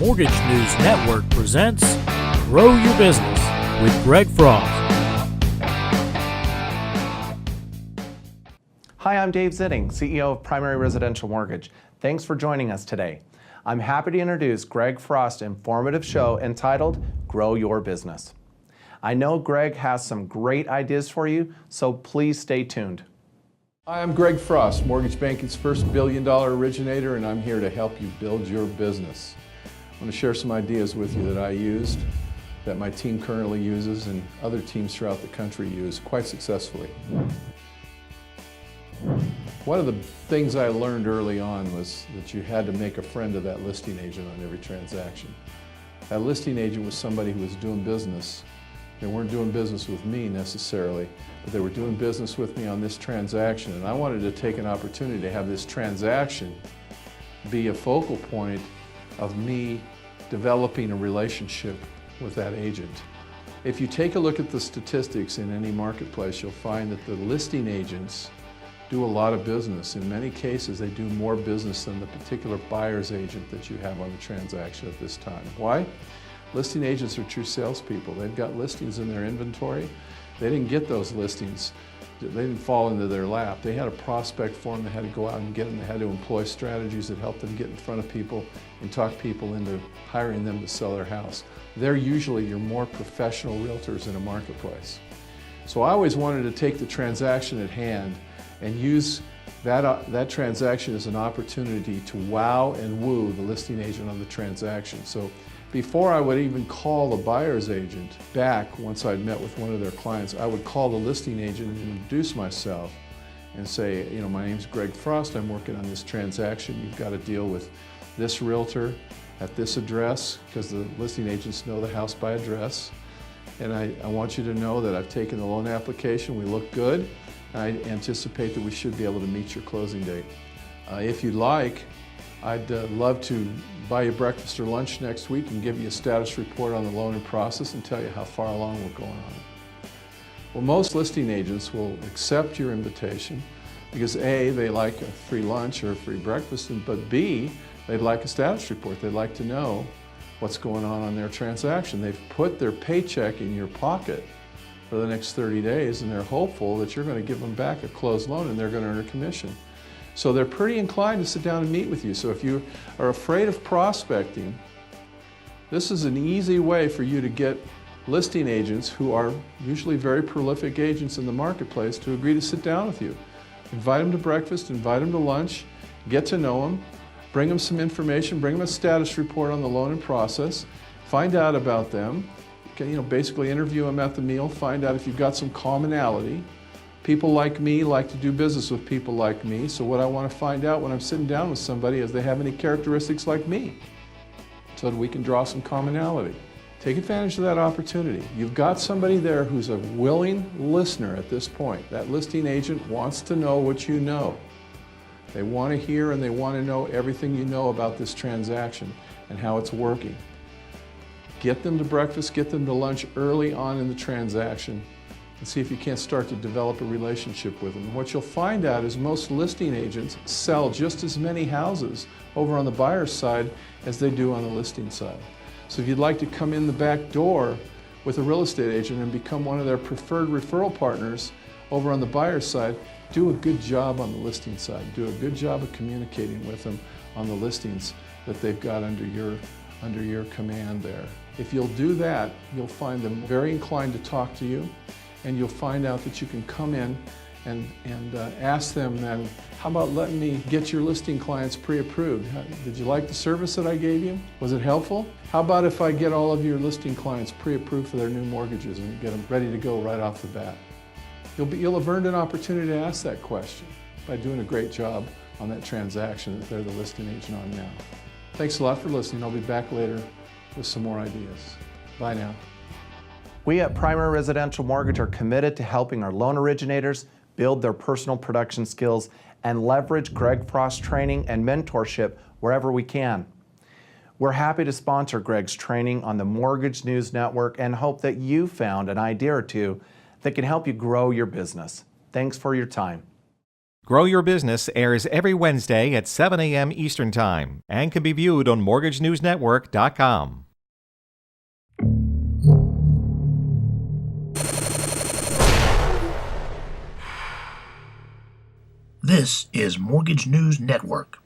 Mortgage News Network presents Grow Your Business with Greg Frost. Hi, I'm Dave Zitting, CEO of Primary Residential Mortgage. Thanks for joining us today. I'm happy to introduce Greg Frost's informative show entitled Grow Your Business. I know Greg has some great ideas for you, so please stay tuned. Hi, I'm Greg Frost, Mortgage Banking's first billion-dollar originator, and I'm here to help you build your business. I want to share some ideas with you that I used, that my team currently uses, and other teams throughout the country use quite successfully. One of the things I learned early on was that you had to make a friend of that listing agent on every transaction. That listing agent was somebody who was doing business. They weren't doing business with me necessarily, but they were doing business with me on this transaction, and I wanted to take an opportunity to have this transaction be a focal point of me developing a relationship with that agent. If you take a look at the statistics in any marketplace, you'll find that the listing agents do a lot of business. In many cases, they do more business than the particular buyer's agent that you have on the transaction at this time. Why? Listing agents are true salespeople. They've got listings in their inventory. They didn't get those listings. They didn't fall into their lap. They had a prospect for them. They had to go out and get them. They had to employ strategies that helped them get in front of people and talk people into hiring them to sell their house. They're usually your more professional realtors in a marketplace. So I always wanted to take the transaction at hand and use that transaction as an opportunity to wow and woo the listing agent on the transaction. So before I would even call the buyer's agent back, once I'd met with one of their clients, I would call the listing agent and introduce myself and say, you know, my name's Greg Frost, I'm working on this transaction. You've got to deal with this realtor at this address, because the listing agents know the house by address. And I want you to know that I've taken the loan application, we look good. I anticipate that we should be able to meet your closing date. If you'd like, I'd love to buy you breakfast or lunch next week and give you a status report on the loan and process and tell you how far along we're going on it. Well, most listing agents will accept your invitation because A, they like a free lunch or a free breakfast, but B, they'd like a status report. They'd like to know what's going on their transaction. They've put their paycheck in your pocket for the next 30 days, and they're hopeful that you're going to give them back a closed loan and they're going to earn a commission. So they're pretty inclined to sit down and meet with you. So if you are afraid of prospecting, this is an easy way for you to get listing agents, who are usually very prolific agents in the marketplace, to agree to sit down with you. Invite them to breakfast, invite them to lunch, get to know them, bring them some information, bring them a status report on the loan and process, find out about them. You know, basically interview them at the meal, find out if you've got some commonality. People like me like to do business with people like me, so what I want to find out when I'm sitting down with somebody is they have any characteristics like me, so that we can draw some commonality. Take advantage of that opportunity. You've got somebody there who's a willing listener at this point. That listing agent wants to know what you know. They want to hear and they want to know everything you know about this transaction and how it's working. Get them to breakfast, get them to lunch early on in the transaction, and see if you can't start to develop a relationship with them. And what you'll find out is most listing agents sell just as many houses over on the buyer's side as they do on the listing side. So if you'd like to come in the back door with a real estate agent and become one of their preferred referral partners over on the buyer's side, do a good job on the listing side. Do a good job of communicating with them on the listings that they've got under your command there. If you'll do that, you'll find them very inclined to talk to you, and you'll find out that you can come in and ask them then, how about letting me get your listing clients pre-approved? Did you like the service that I gave you? Was it helpful? How about if I get all of your listing clients pre-approved for their new mortgages and get them ready to go right off the bat? You'll have earned an opportunity to ask that question by doing a great job on that transaction that they're the listing agent on now. Thanks a lot for listening. I'll be back later with some more ideas. Bye now. We at Primary Residential Mortgage are committed to helping our loan originators build their personal production skills and leverage Greg Frost training and mentorship wherever we can. We're happy to sponsor Greg's training on the Mortgage News Network and hope that you found an idea or two that can help you grow your business. Thanks for your time. Grow Your Business airs every Wednesday at 7 a.m. Eastern Time and can be viewed on MortgageNewsNetwork.com. This is Mortgage News Network.